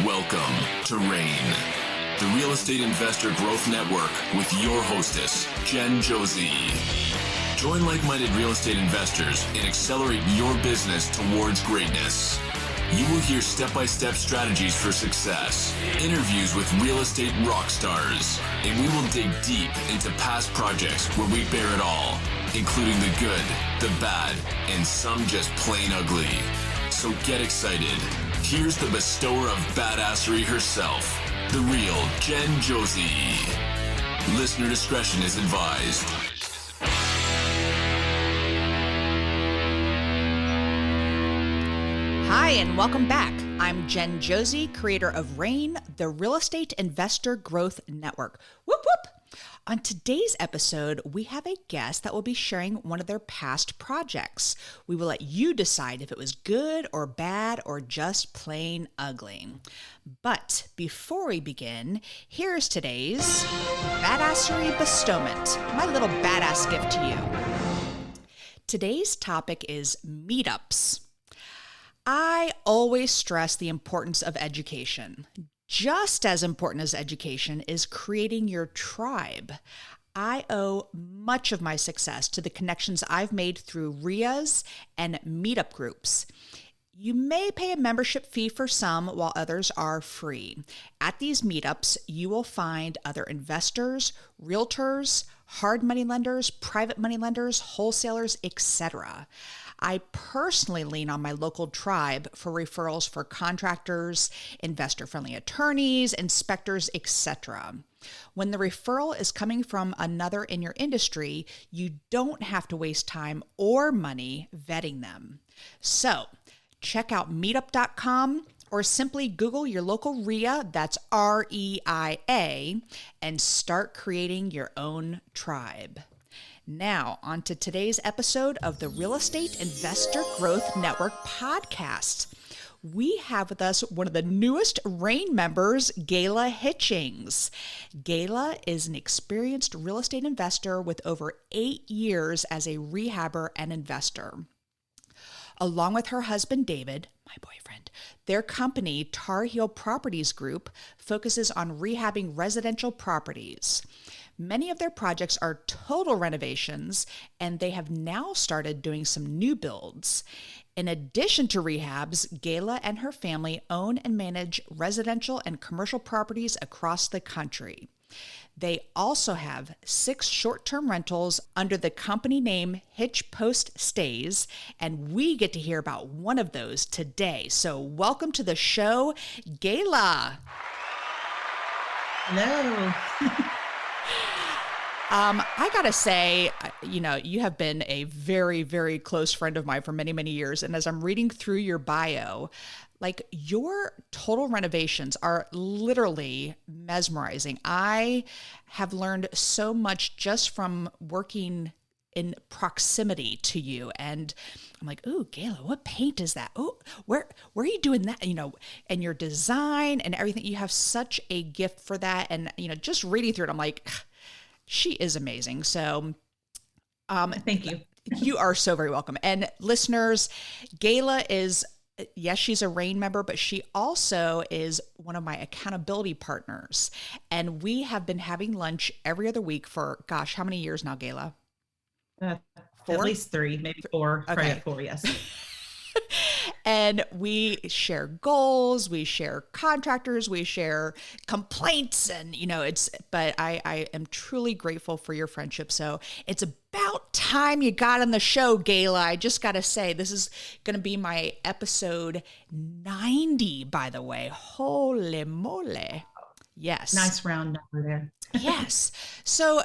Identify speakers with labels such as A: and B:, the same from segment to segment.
A: Welcome to RAIN, the Real Estate Investor Growth Network with your hostess, Jen Josie. Join like-minded real estate investors and accelerate your business towards greatness. You will hear step-by-step strategies for success, interviews with real estate rock stars, and we will dig deep into past projects where we bear it all, including the good, the bad, and some just plain ugly. So get excited. Here's the bestower of badassery herself, the real Jen Josie. Listener discretion is advised.
B: Hi, and welcome back. I'm Jen Josie, creator of RAIN, the Real Estate Investor Growth Network. Whoop, whoop. On today's episode, we have a guest that will be sharing one of their past projects. We will let you decide if it was good or bad or just plain ugly. But before we begin, here's today's badassery bestowment, my little badass gift to you. Today's topic is meetups. I always stress the importance of education. Just as important as education is creating your tribe. I owe much of my success to the connections I've made through RIAs and meetup groups. You may pay a membership fee for some, while others are free. At these meetups, you will find other investors, realtors, hard money lenders, private money lenders, wholesalers, etc. I personally lean on my local tribe for referrals for contractors, investor-friendly attorneys, inspectors, etc. When the referral is coming from another in your industry, you don't have to waste time or money vetting them. So, check out meetup.com or simply Google your local RIA, that's REIA, and start creating your own tribe. Now, on to today's episode of the Real Estate Investor Growth Network podcast. We have with us one of the newest RAIN members, Gayla Hitchings. Gayla is an experienced real estate investor with over 8 years as a rehabber and investor. Along with her husband, David, my boyfriend, their company, Tar Heel Properties Group, focuses on rehabbing residential properties. Many of their projects are total renovations, and they have now started doing some new builds. In addition to rehabs, Gayla and her family own and manage residential and commercial properties across the country. They also have 6 short-term rentals under the company name Hitch Post Stays, and we get to hear about one of those today. So welcome to the show, Gayla.
C: Hello.
B: I gotta say, you have been a very, very close friend of mine for many, many years. And as I'm reading through your bio, like your total renovations are literally mesmerizing. I have learned so much just from working in proximity to you. And I'm like, ooh, Gayla, what paint is that? Oh, where are you doing that? And your design and everything, you have such a gift for that. And, just reading through it, I'm like, she is amazing. So,
C: thank you.
B: You are so very welcome. And listeners, Gayla is, yes, she's a RAIN member, but she also is one of my accountability partners. And we have been having lunch every other week for, gosh, how many years now, Gayla?
C: 4? At least 3, maybe 4.
B: Okay.
C: Probably at 4, yes.
B: And we share goals, we share contractors, we share complaints, and but I am truly grateful for your friendship. So it's about time you got on the show, Gayla. I just got to say, this is going to be my episode 90, by the way. Holy moly. Yes.
C: Nice round number there.
B: Yes. So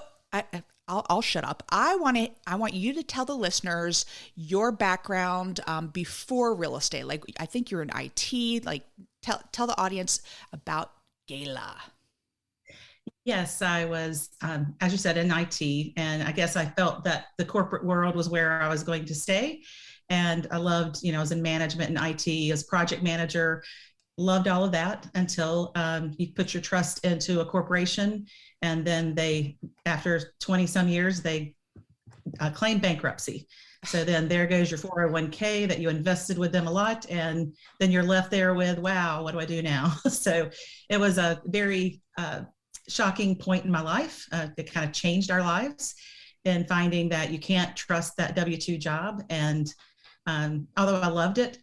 B: I'll shut up. I want you to tell the listeners your background before real estate. Like, I think you're in IT. Like, tell the audience about Gayla.
C: Yes, I was, as you said, in IT, and I guess I felt that the corporate world was where I was going to stay. And I loved, I was in management and IT as project manager. Loved all of that until you put your trust into a corporation, and then after 20 some years, they claimed bankruptcy. So then there goes your 401k that you invested with them a lot. And then you're left there with, wow, what do I do now? So it was a very shocking point in my life. It kind of changed our lives, and finding that you can't trust that W-2 job. And although I loved it,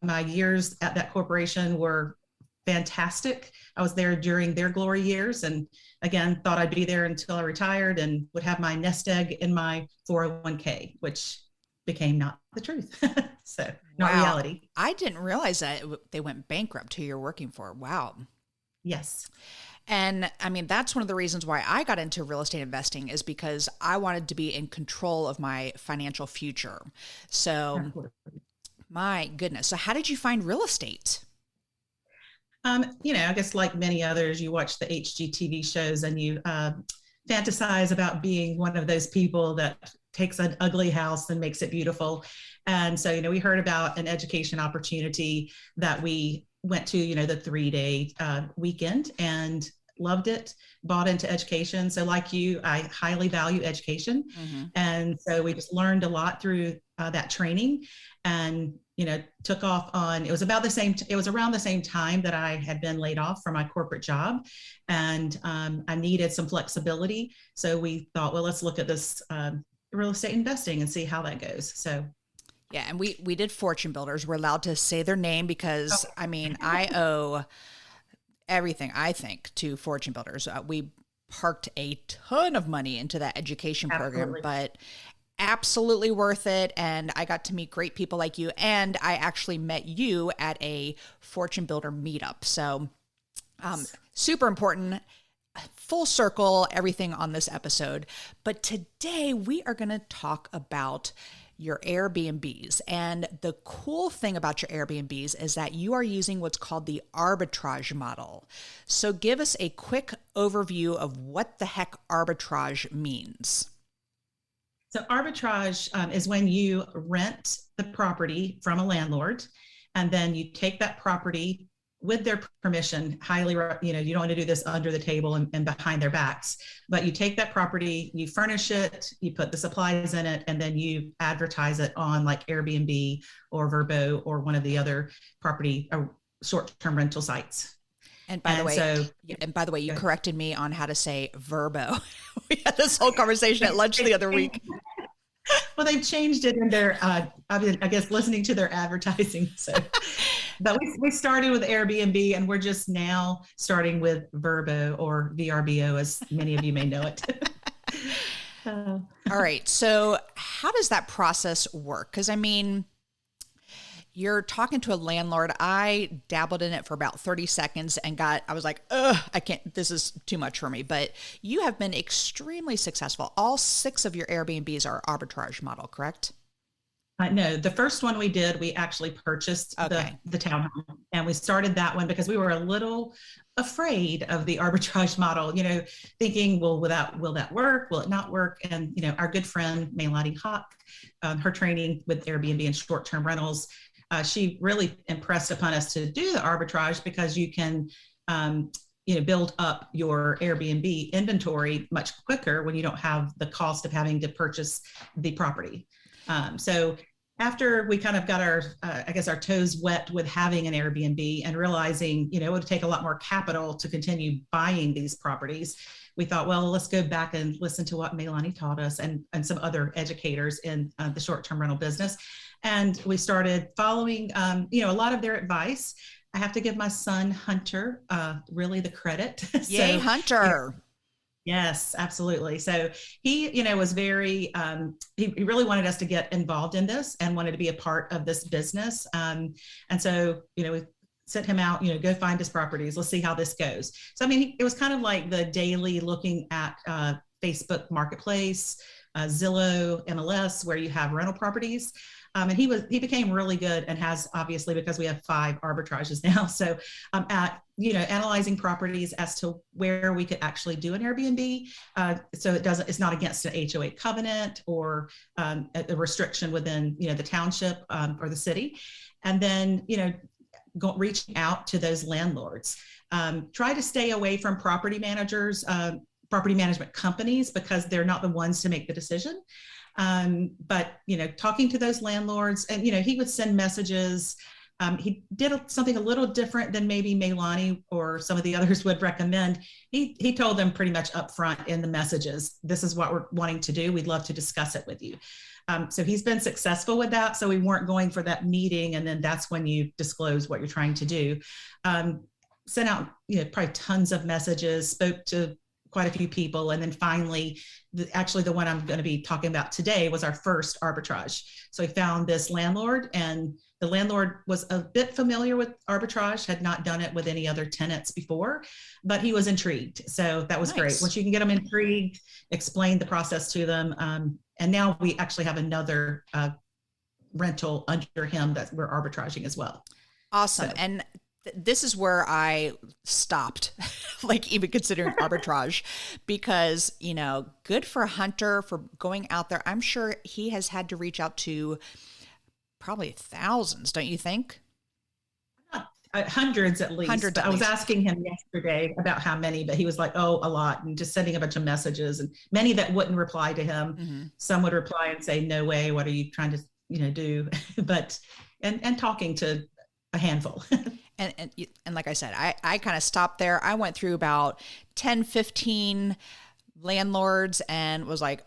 C: my years at that corporation were fantastic. I was there during their glory years, and again, thought I'd be there until I retired and would have my nest egg in my 401k, which became not the truth. So not reality.
B: I didn't realize that they went bankrupt who you're working for. Wow.
C: Yes.
B: And I mean, that's one of the reasons why I got into real estate investing, is because I wanted to be in control of my financial future. So my goodness. So how did you find real estate?
C: I guess like many others, you watch the HGTV shows and you fantasize about being one of those people that takes an ugly house and makes it beautiful. And so, we heard about an education opportunity that we went to, the 3-day weekend, and loved it, bought into education. So like you, I highly value education. Mm-hmm. And so we just learned a lot through that training, and, took off on, it was around the same time that I had been laid off from my corporate job. And I needed some flexibility. So we thought, well, let's look at this real estate investing and see how that goes. So
B: yeah, and we did Fortune Builders. We're allowed to say their name because, I owe everything, I think, to Fortune Builders. We parked a ton of money into that education program, but absolutely worth it. And I got to meet great people like you. And I actually met you at a Fortune Builder meetup. So super important. Full circle, everything on this episode. But today we are going to talk about your Airbnbs. And the cool thing about your Airbnbs is that you are using what's called the arbitrage model. So give us a quick overview of what the heck arbitrage means.
C: So arbitrage is when you rent the property from a landlord, and then you take that property with their permission, you don't want to do this under the table and behind their backs, but you take that property, you furnish it, you put the supplies in it, and then you advertise it on like Airbnb or Vrbo or one of the other property or short-term rental sites.
B: And by the way, you corrected me on how to say Vrbo. We had this whole conversation at lunch the other week.
C: Well, they've changed it in their, I guess, listening to their advertising. So, but we started with Airbnb, and we're just now starting with Vrbo, or VRBO, as many of you may know it.
B: All right. So how does that process work? Because you're talking to a landlord. I dabbled in it for about 30 seconds and I was like, I can't, this is too much for me. But you have been extremely successful. All 6 of your Airbnbs are arbitrage model, correct?
C: No, the first one we did, we actually purchased the townhome, and we started that one because we were a little afraid of the arbitrage model, thinking, well, will that work? Will it not work? And, our good friend, Gayla Hitchings, her training with Airbnb and short-term rentals, she really impressed upon us to do the arbitrage because you can, build up your Airbnb inventory much quicker when you don't have the cost of having to purchase the property. So after we kind of got our toes wet with having an Airbnb and realizing, it would take a lot more capital to continue buying these properties, we thought, well, let's go back and listen to what Melanie taught us and some other educators in the short-term rental business. And we started following, a lot of their advice. I have to give my son, Hunter, really the credit.
B: Yay, Hunter.
C: Yes, absolutely. So he, was very, he really wanted us to get involved in this and wanted to be a part of this business. And so, we sent him out, go find his properties. Let's see how this goes. So, it was kind of like the daily looking at Facebook Marketplace, Zillow, MLS, where you have rental properties. And he became really good, and has, obviously, because we have 5 arbitrages now. So at, analyzing properties as to where we could actually do an Airbnb. So it's not against an HOA covenant or a restriction within, the township or the city. And then, reaching out to those landlords. Try to stay away from property managers, property management companies, because they're not the ones to make the decision. But, talking to those landlords and, he would send messages. He did something a little different than maybe Meilani or some of the others would recommend. He told them pretty much upfront in the messages, this is what we're wanting to do. We'd love to discuss it with you. So he's been successful with that. So we weren't going for that meeting. And then that's when you disclose what you're trying to do. Sent out, probably tons of messages, spoke to quite a few people. And then finally, actually the one I'm going to be talking about today was our first arbitrage. So we found this landlord, and the landlord was a bit familiar with arbitrage, had not done it with any other tenants before, but he was intrigued. So that was great. Once you can get them intrigued, explain the process to them. And now we actually have another rental under him that we're arbitraging as well.
B: Awesome. So. And this is where I stopped, like even considering arbitrage, because, good for Hunter for going out there. I'm sure he has had to reach out to probably thousands, don't you think?
C: Hundreds at least.
B: Hundreds.
C: I was asking him yesterday about how many, but he was like, "Oh, a lot," and just sending a bunch of messages, and many that wouldn't reply to him. Mm-hmm. Some would reply and say, "No way, what are you trying to, do?" But and talking to a handful.
B: And like I said, I kind of stopped there. I went through about 10, 15 landlords and was like,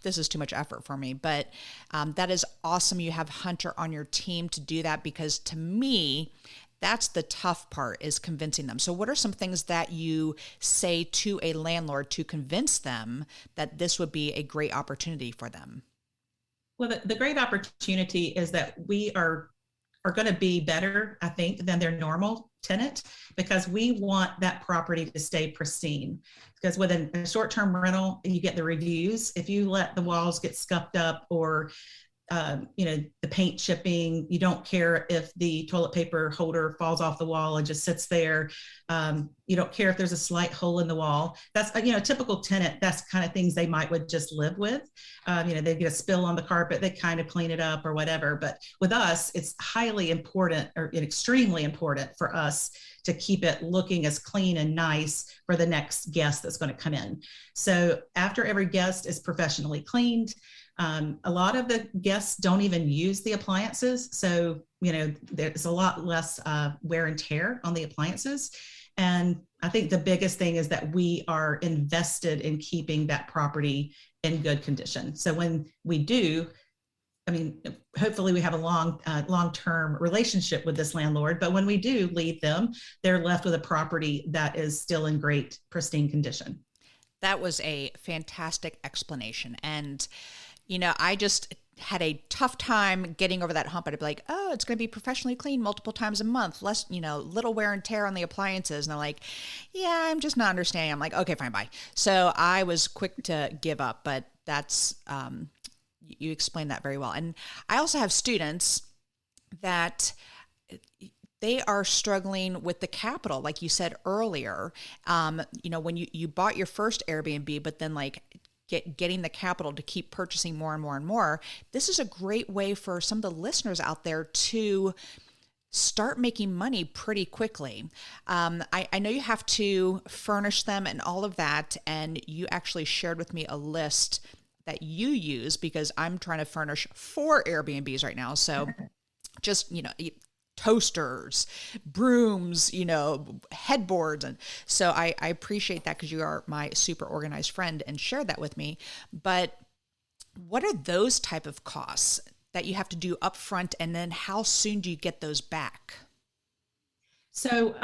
B: this is too much effort for me. But that is awesome. You have Hunter on your team to do that, because to me, that's the tough part, is convincing them. So what are some things that you say to a landlord to convince them that this would be a great opportunity for them?
C: Well, the great opportunity is that we are going to be better, I think, than their normal tenant, because we want that property to stay pristine. Because with a short-term rental, you get the reviews. If you let the walls get scuffed up or the paint chipping, you don't care if the toilet paper holder falls off the wall and just sits there. You don't care if there's a slight hole in the wall. That's, a typical tenant, that's kind of things they would just live with. They get a spill on the carpet, they kind of clean it up or whatever. But with us, it's highly important, or extremely important for us to keep it looking as clean and nice for the next guest that's going to come in. So after every guest is professionally cleaned, a lot of the guests don't even use the appliances. So, there's a lot less wear and tear on the appliances. And I think the biggest thing is that we are invested in keeping that property in good condition. So when we do, hopefully we have a long-term relationship with this landlord, but when we do leave them, they're left with a property that is still in great, pristine condition.
B: That was a fantastic explanation. And I just had a tough time getting over that hump. I'd be like, oh, it's going to be professionally cleaned multiple times a month, less, little wear and tear on the appliances. And they're like, yeah, I'm just not understanding. I'm like, okay, fine, bye. So I was quick to give up, but that's, you explained that very well. And I also have students that they are struggling with the capital, like you said earlier. When you bought your first Airbnb, but then getting the capital to keep purchasing more and more and more. This is a great way for some of the listeners out there to start making money pretty quickly. I know you have to furnish them and all of that, and you actually shared with me a list that you use, because I'm trying to furnish 4 Airbnbs right now. So just, toasters, brooms, headboards. And so I appreciate that, because you are my super organized friend and shared that with me. But what are those type of costs that you have to do upfront, and then how soon do you get those back?
C: So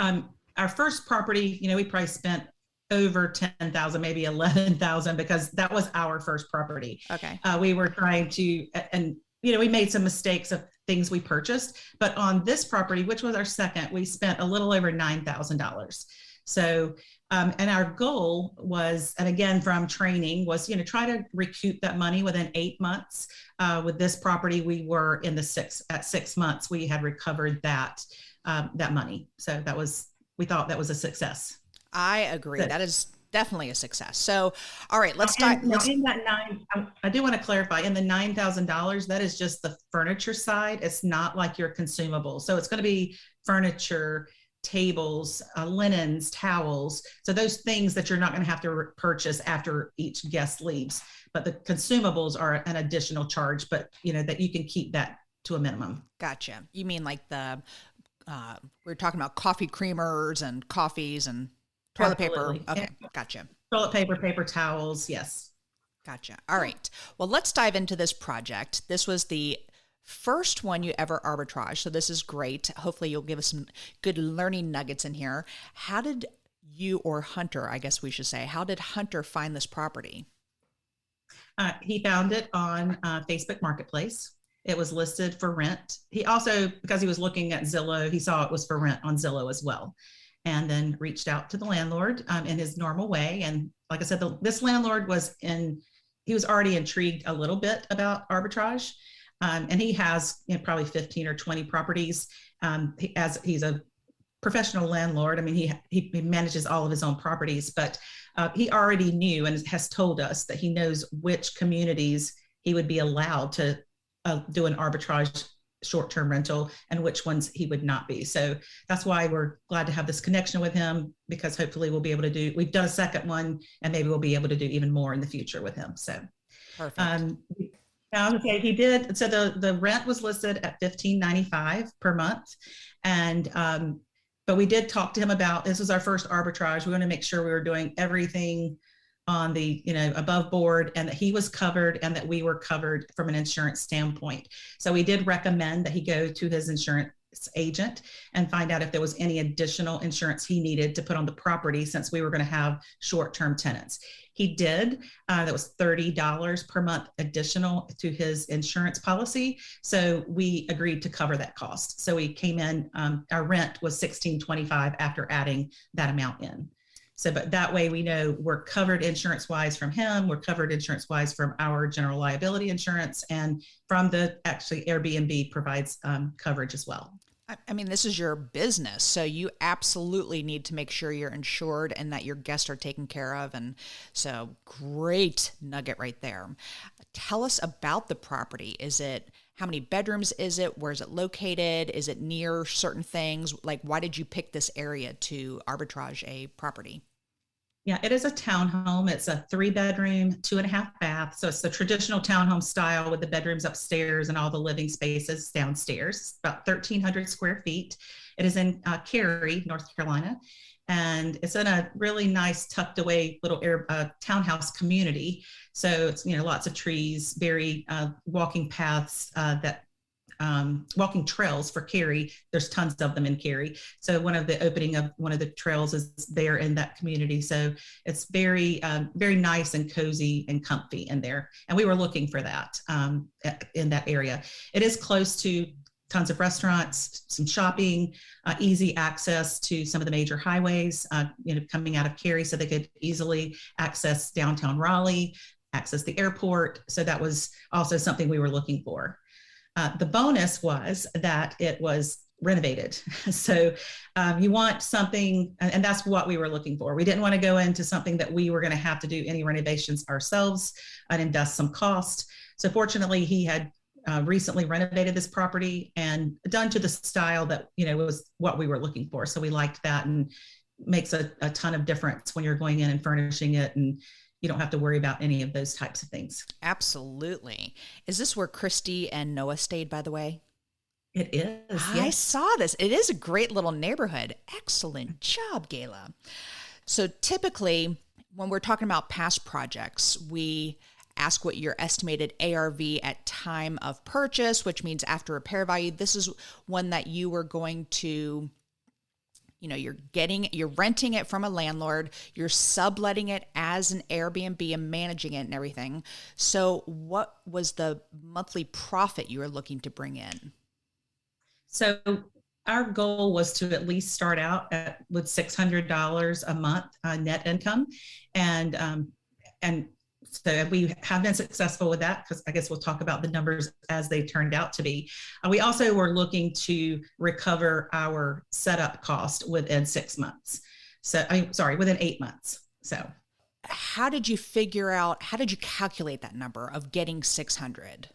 C: our first property, we probably spent over 10,000, maybe 11,000, because that was our first property.
B: Okay.
C: We were trying to, and we made some mistakes of things we purchased, but on this property, which was our second, we spent a little over $9,000. So, and our goal was, and again, from training, was, try to recoup that money within 8 months. With this property, we were at 6 months, we had recovered that money. So we thought that was a success.
B: I agree. That is definitely a success. So, all right, let's dive.
C: I do want to clarify, in the $9,000, that is just the furniture side. It's not like your consumable. So it's going to be furniture, tables, linens, towels. So those things that you're not going to have to purchase after each guest leaves. But the consumables are an additional charge, but that you can keep that to a minimum.
B: Gotcha. You mean like we're talking about coffee creamers and coffees and toilet
C: Absolutely.
B: paper. Okay,
C: Yeah.
B: gotcha.
C: Toilet paper, paper towels, yes.
B: Gotcha. All right. Well, let's dive into this project. This was the first one you ever arbitrage, so this is great. Hopefully you'll give us some good learning nuggets in here. How did you, or Hunter, I guess we should say, how did Hunter find this property?
C: He found it on Facebook Marketplace. It was listed for rent. He also, because he was looking at Zillow, he saw it was for rent on Zillow as well, and then reached out to the landlord in his normal way. And like I said, this landlord he was already intrigued a little bit about arbitrage. And he has probably 15 or 20 properties. He's a professional landlord. I mean, he manages all of his own properties, but he already knew and has told us that he knows which communities he would be allowed to do an arbitrage short-term rental and which ones he would not be. So that's why we're glad to have this connection with him, because hopefully we'll be able to we've done a second one, and maybe we'll be able to do even more in the future with him. So
B: perfect.
C: Okay, he did. So the rent was listed at $15.95 per month. And but we did talk to him about, this was our first arbitrage. We want to make sure we were doing everything on the, above board, and that he was covered and that we were covered from an insurance standpoint. So we did recommend that he go to his insurance agent and find out if there was any additional insurance he needed to put on the property, since we were going to have short-term tenants. He did. That was $30 per month additional to his insurance policy. So we agreed to cover that cost. So we came in, our rent was $16.25 after adding that amount in. So, but that way we know we're covered insurance-wise from him, we're covered insurance-wise from our general liability insurance, and from actually Airbnb provides coverage as well.
B: I mean, this is your business, so you absolutely need to make sure you're insured and that your guests are taken care of. And so great nugget right there. Tell us about the property. How many bedrooms is it? Where is it located? Is it near certain things? Like, why did you pick this area to arbitrage a property?
C: Yeah, it is a townhome. It's a 3-bedroom, 2.5 bath. So it's the traditional townhome style with the bedrooms upstairs and all the living spaces downstairs. It's about 1,300 square feet. It is in Cary, North Carolina. And it's in a really nice tucked away little townhouse community. So it's, lots of trees, very walking paths walking trails for Cary. There's tons of them in Cary. So one of the opening of one of the trails is there in that community. So it's very, very nice and cozy and comfy in there. And we were looking for that in that area. It is close to tons of restaurants, some shopping, easy access to some of the major highways, coming out of Cary, so they could easily access downtown Raleigh, access the airport. So that was also something we were looking for. The bonus was that it was renovated. So you want something, and that's what we were looking for. We didn't want to go into something that we were going to have to do any renovations ourselves and invest some cost. So fortunately, he had recently renovated this property and done to the style that, was what we were looking for. So we liked that, and makes a ton of difference when you're going in and furnishing it, and you don't have to worry about any of those types of things.
B: Absolutely. Is this where Christy and Noah stayed, by the way?
C: It is.
B: I saw this. It is a great little neighborhood. Excellent job, Gayla. So typically, when we're talking about past projects, we ask what your estimated ARV at time of purchase, which means after repair value. This is one that you were going to, you're renting it from a landlord, you're subletting it as an Airbnb and managing it and everything. So what was the monthly profit you were looking to bring in? So
C: our goal was to at least start out with $600 a month net income. And so we have been successful with that, because I guess we'll talk about the numbers as they turned out to be. We also were looking to recover our setup cost within 6 months. Within 8 months. So
B: how did you calculate that number of getting 600?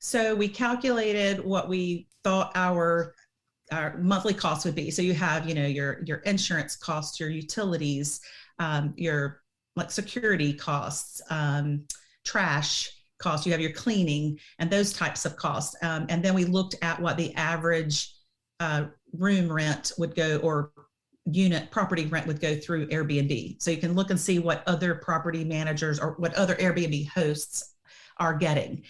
C: So we calculated what we thought our our monthly costs would be. So you have, your insurance costs, your utilities, your like security costs, trash costs, you have your cleaning and those types of costs. And then we looked at what the average room rent would go, or unit property rent would go through Airbnb. So you can look and see what other property managers or what other Airbnb hosts are getting.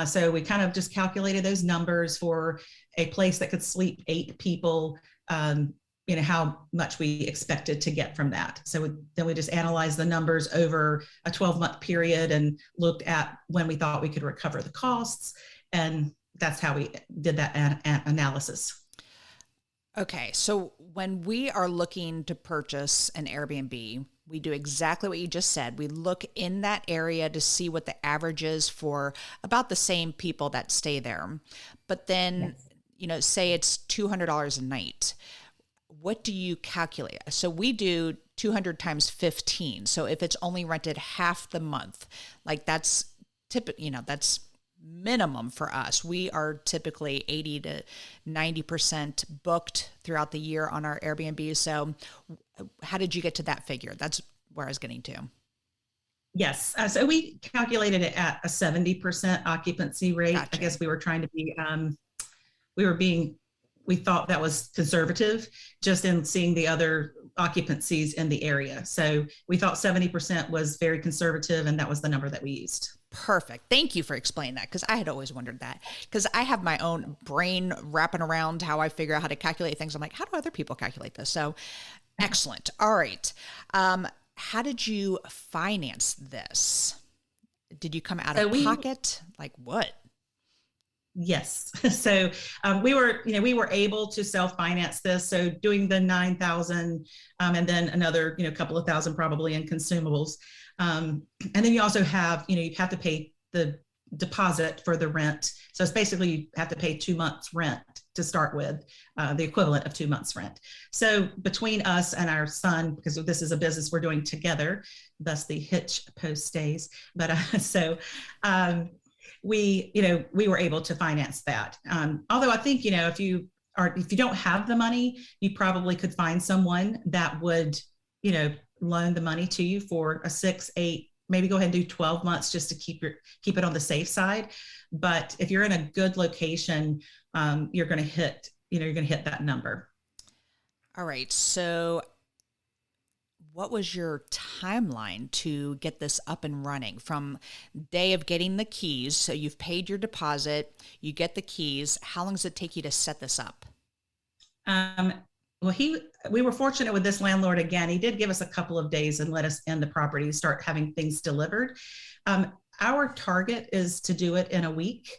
C: So we kind of just calculated those numbers for a place that could sleep 8 people, how much we expected to get from that. So then we just analyzed the numbers over a 12-month period and looked at when we thought we could recover the costs. And that's how we did that analysis.
B: Okay, so when we are looking to purchase an Airbnb, we do exactly what you just said. We look in that area to see what the average is for about the same people that stay there. But then, yes, say it's $200 a night. What do you calculate? So we do 200 times 15. So if it's only rented half the month, like that's that's minimum for us. We are typically 80 to 90% booked throughout the year on our Airbnb. So how did you get to that figure? That's where I was getting to.
C: Yes. So we calculated it at a 70% occupancy rate. Gotcha. I guess we were trying to be, we thought that was conservative just in seeing the other occupancies in the area. So we thought 70% was very conservative, and that was the number that we used.
B: Perfect. Thank you for explaining that, because I had always wondered that, because I have my own brain wrapping around how I figure out how to calculate things. I'm like, how do other people calculate this? So excellent. All right. How did you finance this? Did you come out of pocket? Like what?
C: Yes. So we were able to self-finance this. So doing the 9,000 and then another, couple of thousand probably in consumables. And then you also have, you have to pay the deposit for the rent. So it's basically you have to pay 2 months rent to start with, the equivalent of 2 months rent. So between us and our son, because this is a business we're doing together, thus the Hitch Post Stays. But we were able to finance that. Although I think, if you don't have the money, you probably could find someone that would, loan the money to you for a 6, 8, maybe go ahead and do 12 months just to keep it on the safe side. But if you're in a good location, you're going to hit that number.
B: All right. So what was your timeline to get this up and running from day of getting the keys? So you've paid your deposit, you get the keys. How long does it take you to set this up?
C: Well, we were fortunate with this landlord. Again, he did give us a couple of days and let us in the property, start having things delivered. Our target is to do it in a week.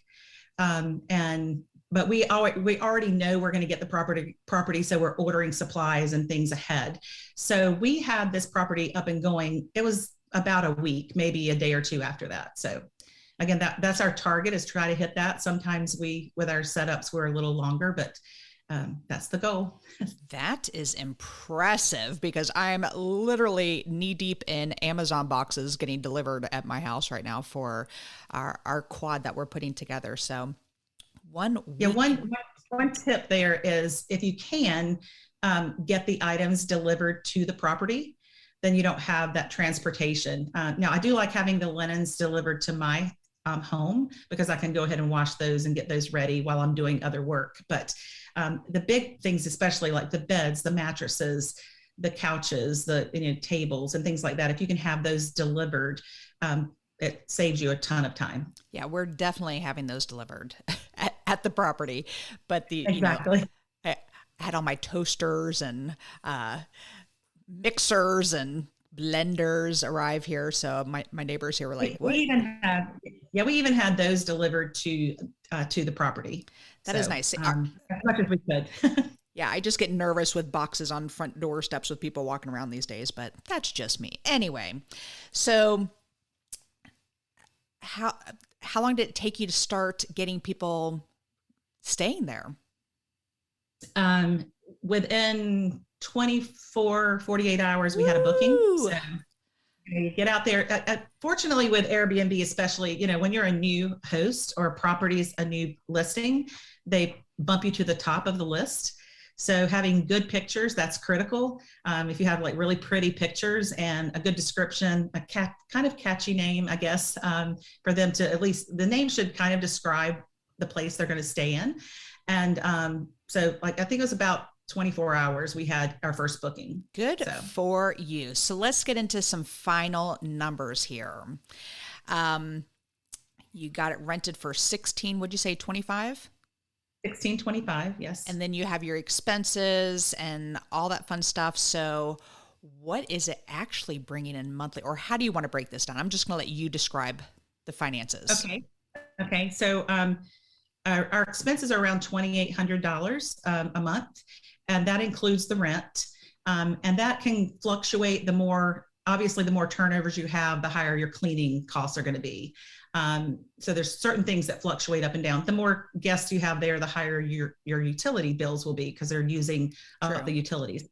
C: But we already know we're going to get the property. So we're ordering supplies and things ahead. So we had this property up and going. It was about a week, maybe a day or two after that. So again, that's our target, is try to hit that. Sometimes with our setups, we're a little longer, but that's the goal.
B: That is impressive, because I'm literally knee deep in Amazon boxes getting delivered at my house right now for our quad that we're putting together. So one tip there is, if you can get the items delivered to the property, then you don't have that transportation. Now, I do like having the linens delivered to my home, because I can go ahead and wash those and get those ready while I'm doing other work. But the big things, especially like the beds, the mattresses, the couches, the tables and things like that, if you can have those delivered, it saves you a ton of time. Yeah, we're definitely having those delivered at the property. But
C: exactly.
B: I had all my toasters and mixers and blenders arrive here. So my neighbors here were like, what?
C: We even had those delivered to the property.
B: That is nice.
C: As much as we could.
B: Yeah, I just get nervous with boxes on front doorsteps with people walking around these days, but that's just me. Anyway, so how long did it take you to start getting people staying there?
C: Within 48 hours, we had a booking. So you get out there. Fortunately, with Airbnb, especially, when you're a new host or a property's a new listing, they bump you to the top of the list. So having good pictures, that's critical. If you have like really pretty pictures and a good description, kind of catchy name, I guess, for them to, at least the name should kind of describe the place they're going to stay in. And so like, I think it was about 24 hours we had our first booking.
B: Good for you. So let's get into some final numbers here. You got it rented for 16, would you say 25?
C: 1625, yes.
B: And then you have your expenses and all that fun stuff. So what is it actually bringing in monthly, or how do you want to break this down? I'm just going to let you describe the finances.
C: Okay. So our expenses are around $2,800 a month, and that includes the rent. And that can fluctuate. Obviously, the more turnovers you have, the higher your cleaning costs are going to be. So there's certain things that fluctuate up and down. The more guests you have there, the higher your utility bills will be, because they're using the utilities.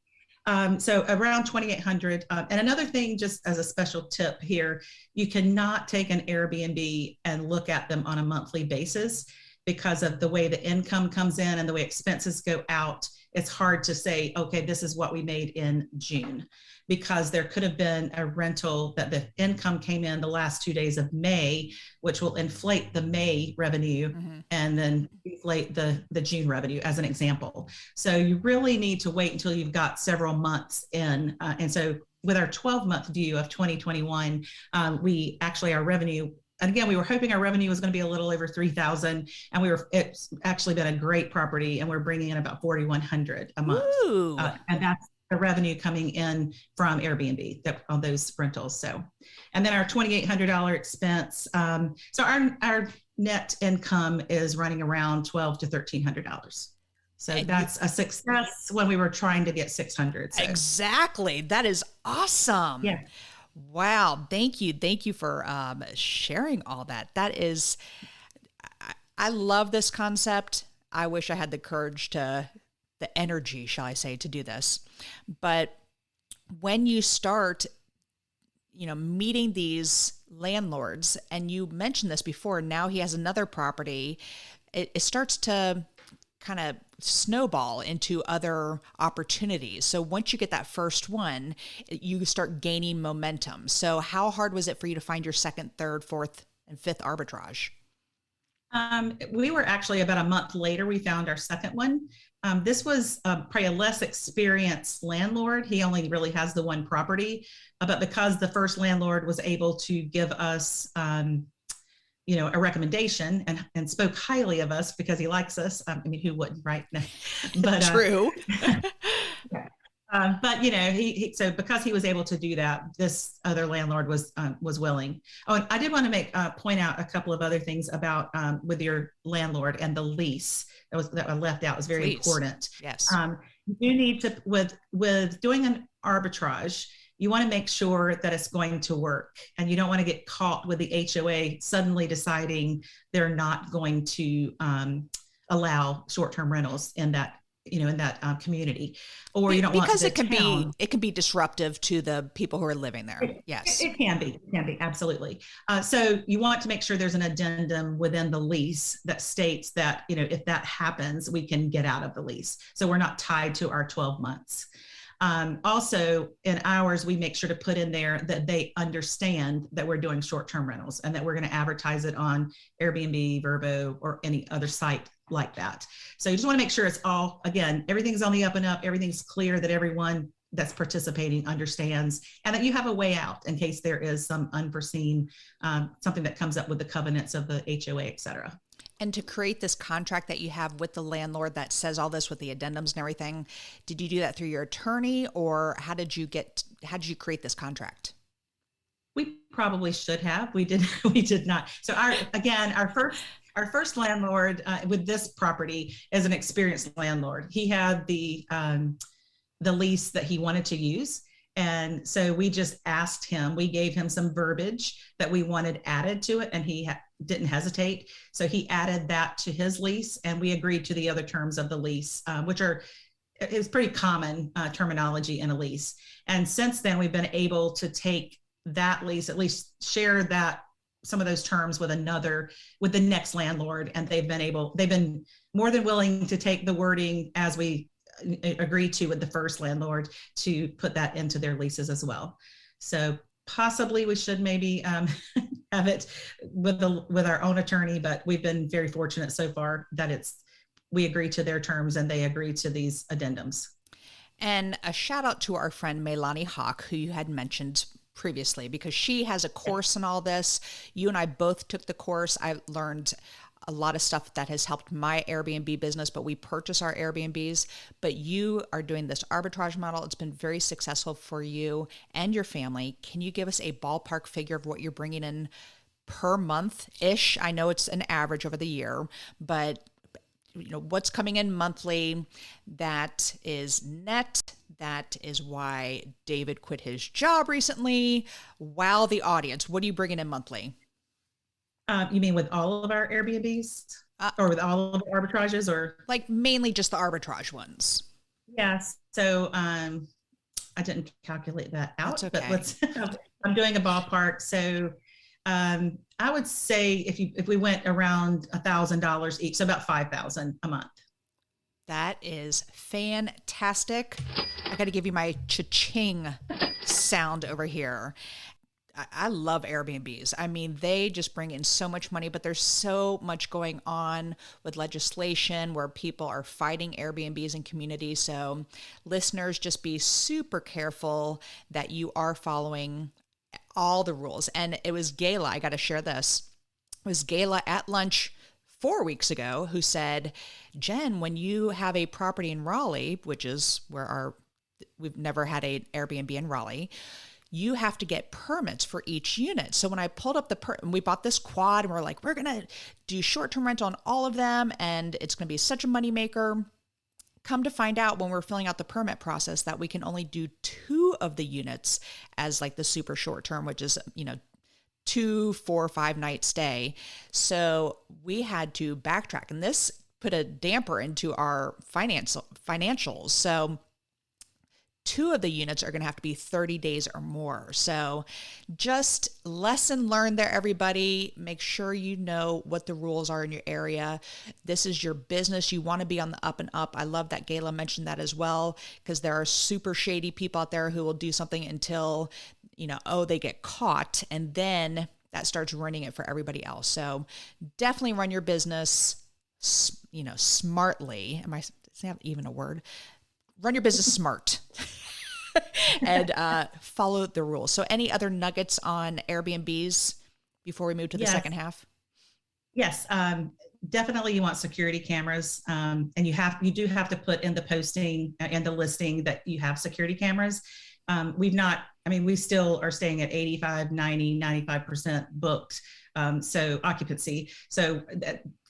C: So around 2,800. And another thing, just as a special tip here, you cannot take an Airbnb and look at them on a monthly basis, because of the way the income comes in and the way expenses go out. It's hard to say, okay, this is what we made in June, because there could have been a rental that the income came in the last 2 days of May, which will inflate the May revenue and then inflate the June revenue, as an example. So you really need to wait until you've got several months in. And so with our 12-month view of 2021, our revenue, and again, we were hoping our revenue was going to be a little over 3,000, and it's actually been a great property, and we're bringing in about 4,100 a month. And that's the revenue coming in from Airbnb on those rentals. So, and then our $2,800 expense. So our net income is running around $1,200 to $1,300. So that's a success when we were trying to get 600. So.
B: Exactly. That is awesome.
C: Yeah.
B: Wow. Thank you. Thank you for sharing all that. I love this concept. I wish I had the courage the energy, shall I say, to do this. But when you start, meeting these landlords, and you mentioned this before, now he has another property, it starts to kind of snowball into other opportunities. So once you get that first one, you start gaining momentum. So how hard was it for you to find your second, third, fourth, and fifth arbitrage?
C: We were actually about a month later, we found our second one. This was probably a less experienced landlord. He only really has the one property, but because the first landlord was able to give us a recommendation and spoke highly of us because he likes us. I mean, who wouldn't, right? But
B: true.
C: But so because he was able to do that, this other landlord was willing. Oh, and I did want to point out a couple of other things about with your landlord and the lease that I left out was very important.
B: Yes.
C: You need to with doing an arbitrage, you want to make sure that it's going to work, and you don't want to get caught with the HOA suddenly deciding they're not going to allow short-term rentals in that community, or you don't want
B: because it can be disruptive to the people who are living there. Yes,
C: it can be absolutely. So you want to make sure there's an addendum within the lease that states that if that happens, we can get out of the lease. So we're not tied to our 12 months. Also in ours, we make sure to put in there that they understand that we're doing short-term rentals and that we're going to advertise it on Airbnb, Vrbo, or any other site like that. So you just want to make sure it's all, again, everything's on the up and up, everything's clear, that everyone that's participating understands, and that you have a way out in case there is some unforeseen, something that comes up with the covenants of the HOA, et cetera.
B: And to create this contract that you have with the landlord that says all this with the addendums and everything, did you do that through your attorney, or how did you create this contract?
C: We probably should have. We did not. So our first landlord with this property is an experienced landlord. He had the lease that he wanted to use. And so we just asked him, we gave him some verbiage that we wanted added to it, and he didn't hesitate. So he added that to his lease, and we agreed to the other terms of the lease, which is pretty common terminology in a lease. And since then, we've been able to take that lease, at least share some of those terms with the next landlord, and they've been more than willing to take the wording as we agreed to with the first landlord to put that into their leases as well. So possibly we should maybe have it with our own attorney, but we've been very fortunate so far that we agree to their terms and they agree to these addendums.
B: And a shout out to our friend Melanie Hawk, who you had mentioned previously, because she has a course in all this. You and I both took the course. I learned a lot of stuff that has helped my Airbnb business, but we purchase our Airbnbs. But you are doing this arbitrage model. It's been very successful for you and your family. Can you give us a ballpark figure of what you're bringing in per month-ish? I know it's an average over the year, but what's coming in monthly that is net. That is why David quit his job recently. Wow, the audience. What are you bringing in monthly?
C: You mean with all of our Airbnbs or with all of the arbitrages, or
B: like mainly just the arbitrage ones?
C: Yes. So I didn't calculate that out,
B: okay.
C: But I'm doing a ballpark. So I would say if we went around $1,000 each, so about $5,000 a month.
B: That is fantastic. I got to give you my cha-ching sound over here. I love Airbnbs. I mean, they just bring in so much money, but there's so much going on with legislation where people are fighting Airbnbs in communities. So listeners, just be super careful that you are following all the rules. And it was Gayla, I got to share this. It was Gayla at lunch 4 weeks ago who said, Jen, when you have a property in Raleigh, which is where we've never had an Airbnb in Raleigh, you have to get permits for each unit. So when I pulled up we bought this quad and we're like, we're going to do short-term rental on all of them. And it's going to be such a moneymaker. Come to find out when we're filling out the permit process that we can only do 2 of the units as like the super short-term, which is, 2, 4, 5 night stay. So we had to backtrack, and this put a damper into our financials. So 2 of the units are going to have to be 30 days or more. So just lesson learned there, everybody. Make sure you know what the rules are in your area. This is your business. You want to be on the up and up. I love that Gayla mentioned that as well, because there are super shady people out there who will do something until, they get caught, and then that starts ruining it for everybody else. So definitely run your business, smartly. Is that even a word? Run your business smart and follow the rules. So any other nuggets on Airbnbs before we move to the second half? Yes.
C: Definitely you want security cameras. And you do have to put in the posting and the listing that you have security cameras. We still are staying at 85, 90, 95% booked. So occupancy. So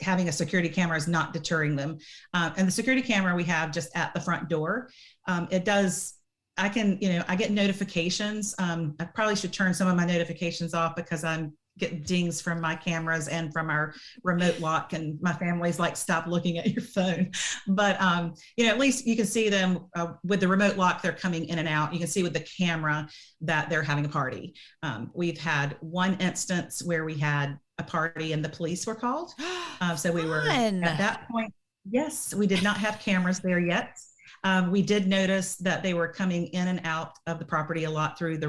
C: having a security camera is not deterring them. And the security camera we have just at the front door, I get notifications. I probably should turn some of my notifications off because I'm getting dings from my cameras and from our remote lock, and my family's like, stop looking at your phone. But, at least you can see them with the remote lock, they're coming in and out. You can see with the camera that they're having a party. We've had one instance where we had a party and the police were called. So we were at that point. Yes, we did not have cameras there yet. We did notice that they were coming in and out of the property a lot through the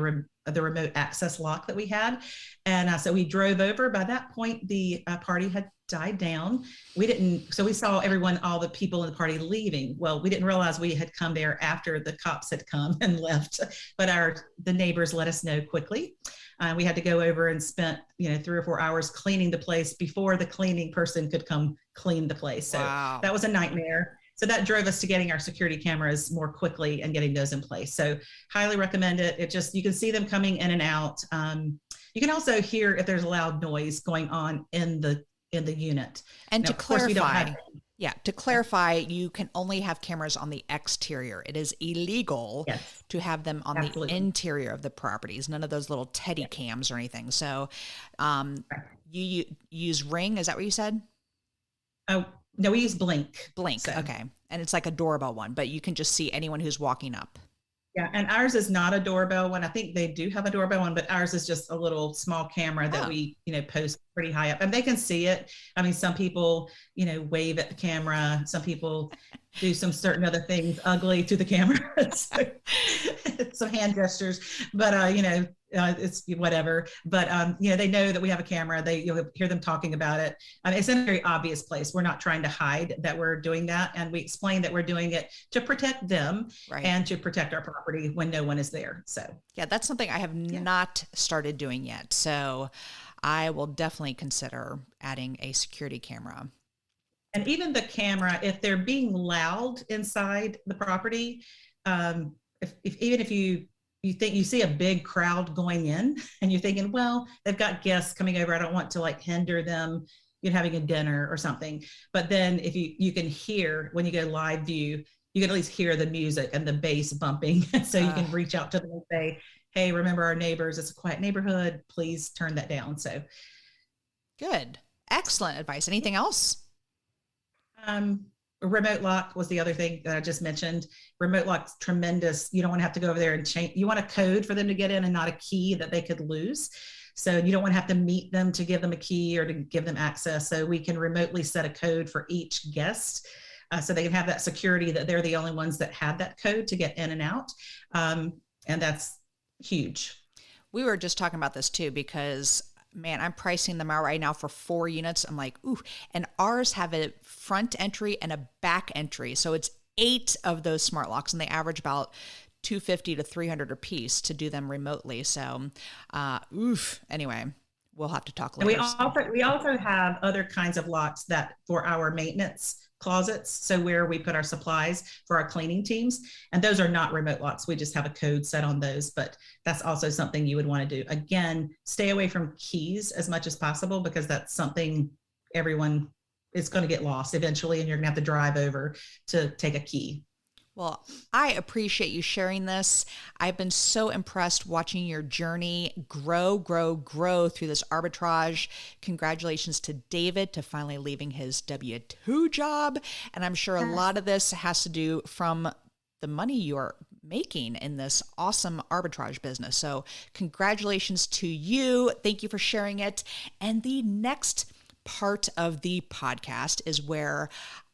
C: remote access lock that we had. And so we drove over. By that point, the party had died down. So we saw all the people in the party leaving. Well, we didn't realize we had come there after the cops had come and left, but the neighbors let us know quickly. We had to go over and spent 3 or 4 hours cleaning the place before the cleaning person could come clean the place. So That was a nightmare. So that drove us to getting our security cameras more quickly and getting those in place. So highly recommend it. You can see them coming in and out. You can also hear if there's a loud noise going on in the unit.
B: And now, to clarify, you can only have cameras on the exterior. It is illegal to have them on the interior of the properties. None of those little teddy cams or anything. So you use Ring, is that what you said?
C: Oh, no, we use Blink.
B: Okay. And it's like a doorbell one, but you can just see anyone who's walking up.
C: Yeah, and ours is not a doorbell one. I think they do have a doorbell one, but ours is just a little small camera that we, post pretty high up, and they can see it. I mean, some people, wave at the camera. Some people do some certain other things ugly to the camera. So, some hand gestures, but it's whatever. But they know that we have a camera. You'll hear them talking about it. It's in a very obvious place. We're not trying to hide that we're doing that, and we explain that we're doing it to protect them and to protect our property when no one is there. So
B: yeah, that's something I have not started doing yet. So I will definitely consider adding a security camera.
C: And even the camera, if they're being loud inside the property, if you think you see a big crowd going in and you're thinking, well, they've got guests coming over, I don't want to like hinder them, having a dinner or something. But then if you can hear, when you go live view, you can at least hear the music and the bass bumping. So you can reach out to them and say, hey, remember our neighbors, it's a quiet neighborhood, please turn that down. So
B: good. Excellent advice. Anything else?
C: Remote lock was the other thing that I just mentioned. Remote lock's tremendous. You don't want to have to go over there and change. You want a code for them to get in and not a key that they could lose. So you don't want to have to meet them to give them a key or to give them access. So we can remotely set a code for each guest, so they can have that security that they're the only ones that have that code to get in and out. And that's huge.
B: We were just talking about this too, because man, I'm pricing them out right now for 4 units. I'm like, ooh, and ours have a front entry and a back entry. So it's 8 of those smart locks, and they average about $250 to $300 a piece to do them remotely. So, anyway, we'll have to talk later.
C: We also have other kinds of locks that for our maintenance closets. So where we put our supplies for our cleaning teams, and those are not remote locks. We just have a code set on those, but that's also something you would want to do. Again, stay away from keys as much as possible, because that's something everyone is going to get lost eventually, and you're gonna have to drive over to take a key.
B: Well, I appreciate you sharing this. I've been so impressed watching your journey grow through this arbitrage. Congratulations to David to finally leaving his W-2 job. And I'm sure a lot of this has to do from the money you're making in this awesome arbitrage business. So congratulations to you. Thank you for sharing it. And the next part of the podcast is where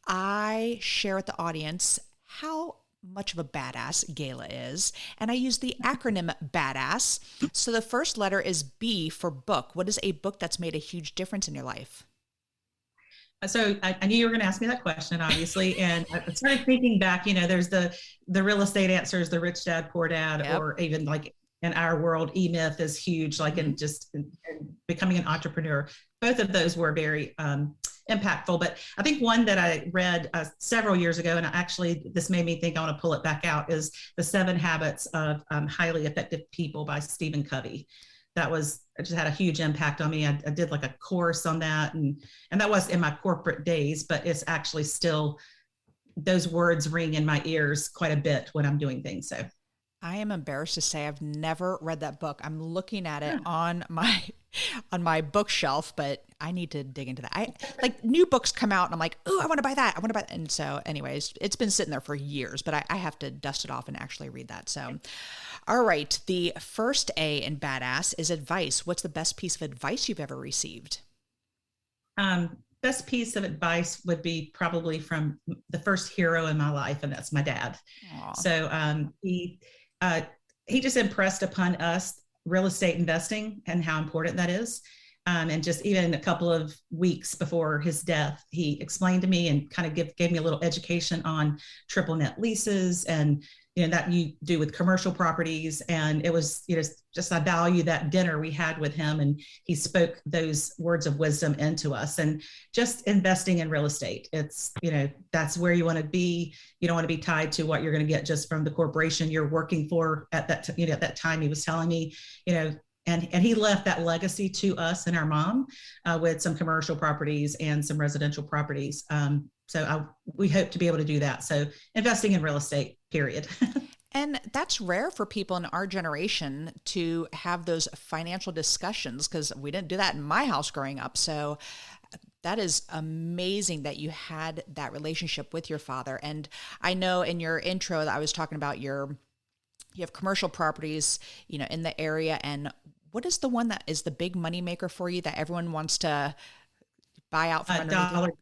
B: I share with the audience how much of a badass Gayla is. And I use the acronym BADASS. So the first letter is B for book. What is a book that's made a huge difference in your life?
C: So I knew you were going to ask me that question, obviously. And I started thinking back, there's the real estate answers, the Rich Dad, Poor Dad, yep. Or even like in our world, E-Myth is huge, like in becoming an entrepreneur. Both of those were very impactful. But I think one that I read several years ago, and this made me think I want to pull it back out, is The 7 Habits of Highly Effective People by Stephen Covey. It just had a huge impact on me. I did like a course on that, and that was in my corporate days, but it's actually still, those words ring in my ears quite a bit when I'm doing things. So
B: I am embarrassed to say I've never read that book. I'm looking at it on my bookshelf, but I need to dig into that. Like new books come out and I'm like, oh, I want to buy that. I want to buy that. And so anyways, it's been sitting there for years, but I have to dust it off and actually read that. So, all right. The first A in badass is advice. What's the best piece of advice you've ever received?
C: Best piece of advice would be probably from the first hero in my life, and that's my dad. Aww. So he just impressed upon us real estate investing and how important that is. And just even a couple of weeks before his death, he explained to me and kind of gave me a little education on triple net leases and that you do with commercial properties. And it was just I value that dinner we had with him, and he spoke those words of wisdom into us. And just investing in real estate, it's that's where you want to be. You don't want to be tied to what you're going to get just from the corporation you're working for at that at that time. He was telling me and he left that legacy to us and our mom with some commercial properties and some residential properties. So we hope to be able to do that. So investing in real estate, period.
B: And that's rare for people in our generation to have those financial discussions, because we didn't do that in my house growing up. So that is amazing that you had that relationship with your father. And I know in your intro that I was talking about you have commercial properties, in the area. And what is the one that is the big money maker for you that everyone wants to buy out from underneath?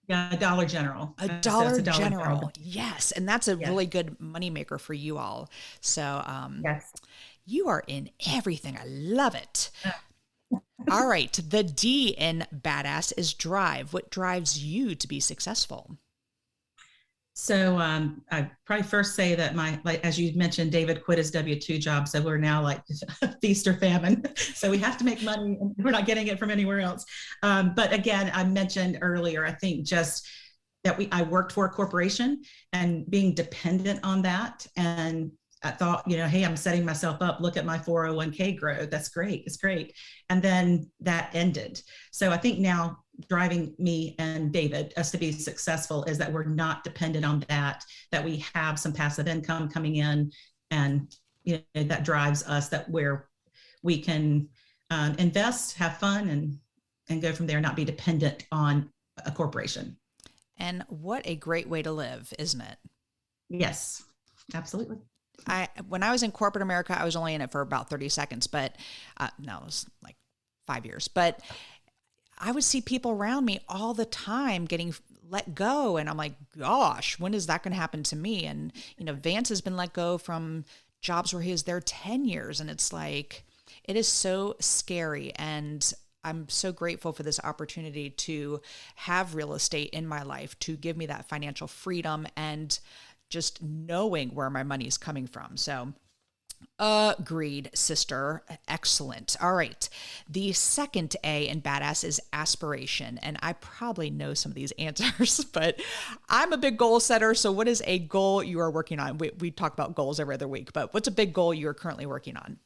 C: Yeah, Dollar General.
B: A
C: So it's
B: Dollar
C: a Dollar
B: General. Yes. And that's a
C: Yes.
B: really good moneymaker for you all. So
C: Yes.
B: you are in everything. I love it.
C: Uh,
B: All right. The D in badass is drive. What drives you to be successful?
C: So I probably first say that like as you mentioned, David quit his W-2 job, so we're now like feast or famine. So we have to make money, and we're not getting it from anywhere else. But again, I mentioned earlier, I think just that I worked for a corporation and being dependent on that, and I thought, hey, I'm setting myself up. Look at my 401k growth. That's great. It's great. And then that ended. So I think now driving me and David us to be successful is that we're not dependent on that we have some passive income coming in, and that drives us, that where we can invest, have fun, and go from there, not be dependent on a corporation.
B: And what a great way to live, isn't it?
C: Yes, absolutely.
B: When I was in corporate America, I was only in it for about 30 seconds, but no, it was like 5 years. But I would see people around me all the time getting let go. And I'm like, gosh, when is that going to happen to me? And, Vance has been let go from jobs where he was there 10 years. And it's like, it is so scary. And I'm so grateful for this opportunity to have real estate in my life, to give me that financial freedom and just knowing where my money is coming from. So agreed, sister. Excellent. All right. The second A in badass is aspiration. And I probably know some of these answers, but I'm a big goal setter. So what is a goal you are working on? We talk about goals every other week, but what's a big goal you're currently working on?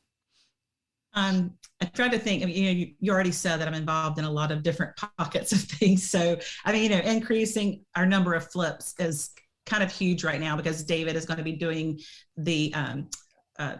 C: I try to think, you already said that I'm involved in a lot of different pockets of things. So, increasing our number of flips is kind of huge right now, because David is going to be doing the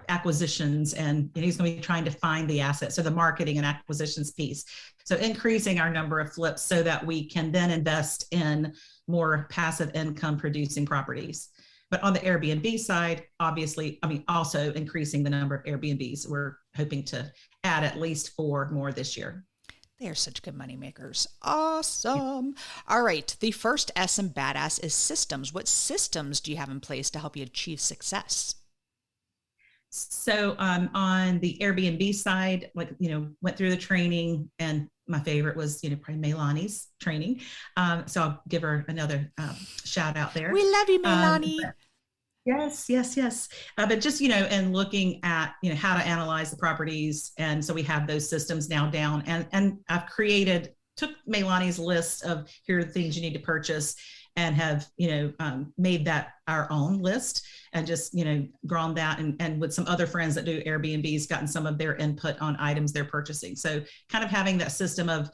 C: acquisitions, and he's going to be trying to find the assets. So the marketing and acquisitions piece. So increasing our number of flips so that we can then invest in more passive income producing properties. But on the Airbnb side, obviously, also increasing the number of Airbnbs. We're hoping to add at least 4 more this year.
B: They are such good money makers. Awesome. All right. The first S in badass is systems. What systems do you have in place to help you achieve success?
C: So on the Airbnb side, went through the training, and my favorite was, probably Melani's training. So I'll give her another shout out there.
B: We love you, Melanie.
C: Yes. But just, and looking at, how to analyze the properties. And so we have those systems now down, and I've took Melani's list of here are the things you need to purchase, and have, made that our own list, and just, grown that, and with some other friends that do Airbnbs, gotten some of their input on items they're purchasing. So kind of having that system of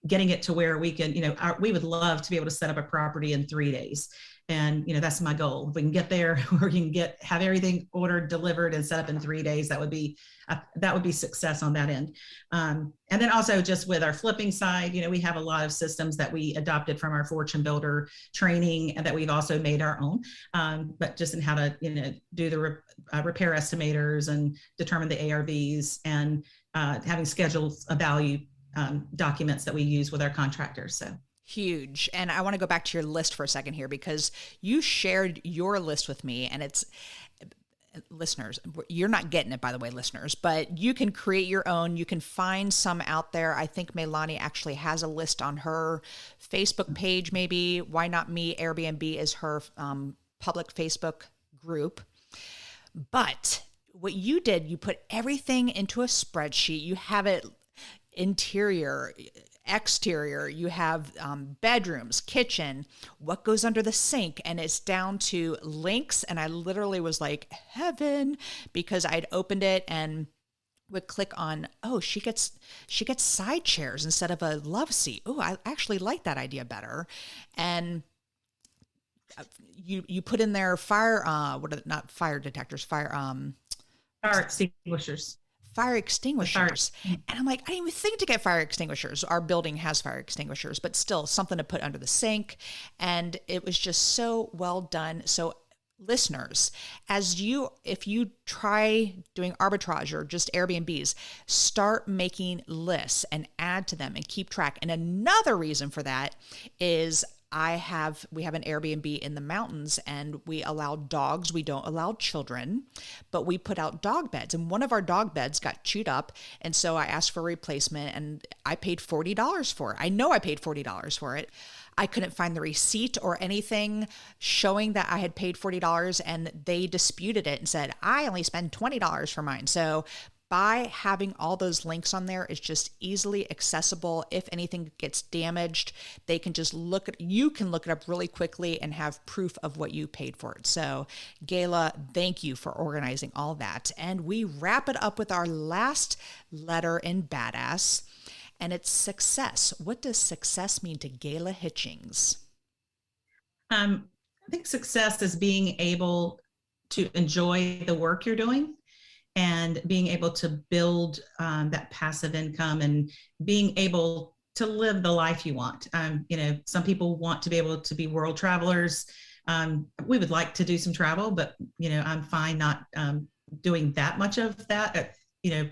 C: getting it to where we can, we would love to be able to set up a property in 3 days. And, that's my goal. If we can get there, where we can have everything ordered, delivered, and set up in 3 days, that would be success on that end. And then also just with our flipping side, we have a lot of systems that we adopted from our Fortune Builder training, and that we've also made our own. But just in how to, do the repair estimators and determine the ARVs, and having schedules of value documents that we use with our contractors. So.
B: Huge. And I want to go back to your list for a second here, because you shared your list with me, and it's, listeners, you're not getting it, by the way, listeners, but you can create your own. You can find some out there. I think Melanie actually has a list on her Facebook page, maybe. Why Not Me Airbnb is her public Facebook group. But what you did, you put everything into a spreadsheet. You have it interior, exterior, you have bedrooms, kitchen, what goes under the sink, and it's down to links. And I literally was like, heaven, because I'd opened it and would click on, oh, she gets side chairs instead of a love seat. Oh, I actually like that idea better. And you put in there fire
C: extinguishers.
B: Fire extinguishers. And I'm like, I didn't even think to get fire extinguishers. Our building has fire extinguishers, but still something to put under the sink. And it was just so well done. So listeners, if you try doing arbitrage or just Airbnbs, start making lists and add to them and keep track. And another reason for that is we have an Airbnb in the mountains, and we allow dogs. We don't allow children, but we put out dog beds, and one of our dog beds got chewed up. And so I asked for a replacement, and I paid $40 for it. I know I paid $40 for it. I couldn't find the receipt or anything showing that I had paid $40, and they disputed it and said, I only spent $20 for mine. So by having all those links on there, it's just easily accessible. If anything gets damaged, they can just you can look it up really quickly and have proof of what you paid for it. So Gayla, thank you for organizing all that. And we wrap it up with our last letter in Badass, and it's success. What does success mean to Gayla Hitchings?
C: I think success is being able to enjoy the work you're doing and being able to build that passive income and being able to live the life you want. Some people want to be able to be world travelers. We would like to do some travel, but, I'm fine not doing that much of that,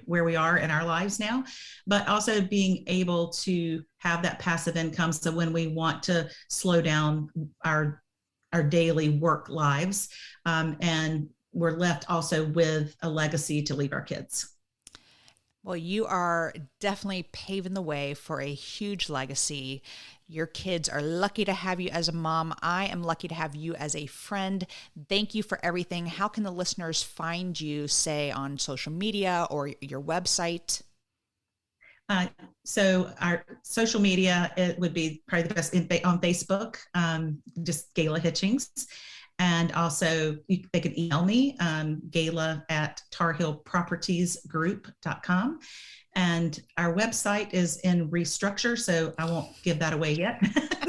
C: where we are in our lives now, but also being able to have that passive income. So when we want to slow down our daily work lives, and we're left also with a legacy to leave our kids.
B: Well, you are definitely paving the way for a huge legacy. Your kids are lucky to have you as a mom. I am lucky to have you as a friend. Thank you for everything. How can the listeners find you, say, on social media or your website?
C: So our social media, it would be probably the best on Facebook, just Gayla Hitchings. And also they can email me, Gayla at tarhillpropertiesgroup.com. And our website is in restructure, so I won't give that away yet.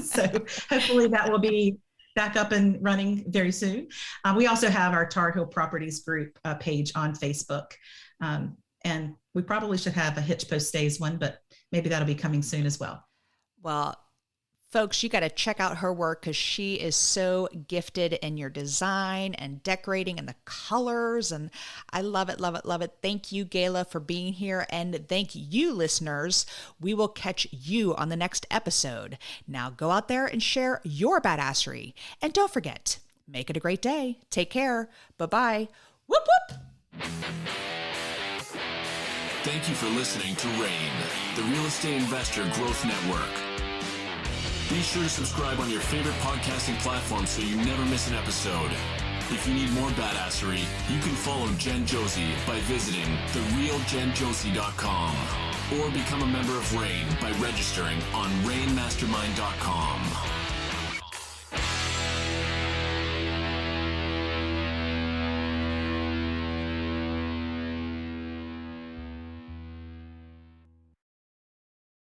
C: So hopefully that will be back up and running very soon. We also have our Tar Hill Properties Group page on Facebook. And we probably should have a Hitch Post Stays one, but maybe that'll be coming soon as well.
B: Well, folks, you got to check out her work because she is so gifted in your design and decorating and the colors. And I love it, love it, love it. Thank you, Gayla, for being here. And thank you, listeners. We will catch you on the next episode. Now go out there and share your badassery. And don't forget, make it a great day. Take care. Bye-bye. Whoop, whoop.
A: Thank you for listening to RAIN, the Real Estate Investor Growth Network. Be sure to subscribe on your favorite podcasting platform so you never miss an episode. If you need more badassery, you can follow Jen Josie by visiting therealjenjosie.com or become a member of RAIN by registering on rainmastermind.com.